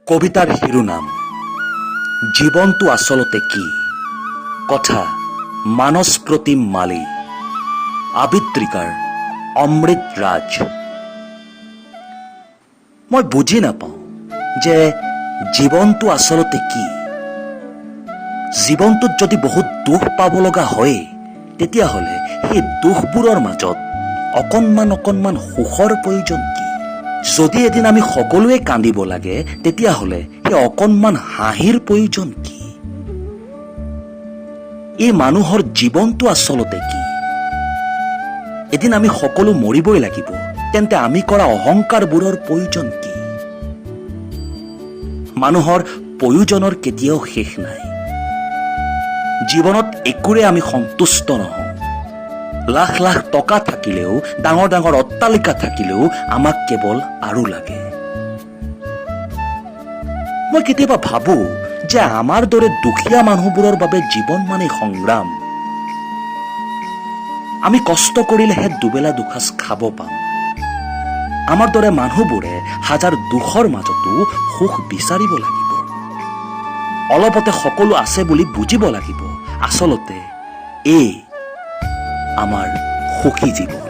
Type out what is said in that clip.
কবিতাৰ শিৰোনাম জীৱনটো আচলতে কি? কথা মানস প্ৰতিম মালি, আবৃত্তিকাৰ অমৃত ৰাজ। মই বুজি নাপাওঁ যে জীৱনটো আচলতে কি। জীৱনটোত যদি বহুত দুখ পাব লগা হয়, তেতিয়াহ'লে সেই দুখবোৰৰ মাজত অকণমান সুখৰ প্ৰয়োজন কি? যদি এদিন আমি সকলোৱে কান্দিব লাগে, তেতিয়াহ'লে সেই অকণমান হাঁহিৰ প্ৰয়োজন কি? এই মানুহৰ জীৱনটো আচলতে কি? এদিন আমি সকলো মৰিবই লাগিব, তেন্তে আমি কৰা অহংকাৰবোৰৰ প্ৰয়োজন কি? মানুহৰ প্ৰয়োজনৰ কেতিয়াও শেষ নাই। জীৱনত একোৰে আমি সন্তুষ্ট নহওঁ। লাখ লাখ টকা থাকিলেও, ডাঙৰ ডাঙৰ অট্টালিকা থাকিলেও আমাক কেৱল আৰু লাগে। মই কেতিয়াবা ভাবো যে আমাৰ দৰে দুখীয়া মানুহবোৰৰ বাবে জীৱন মানে সংগ্ৰাম। আমি কষ্ট কৰিলেহে দুবেলা দুসাঁজ খাব পাম। আমাৰ দৰে মানুহবোৰে হাজাৰ দুখৰ মাজতো সুখ বিচাৰিব লাগিব। অলপতে সকলো আছে বুলি বুজিব লাগিব। আচলতে এই আমাৰ সুখী জীৱন।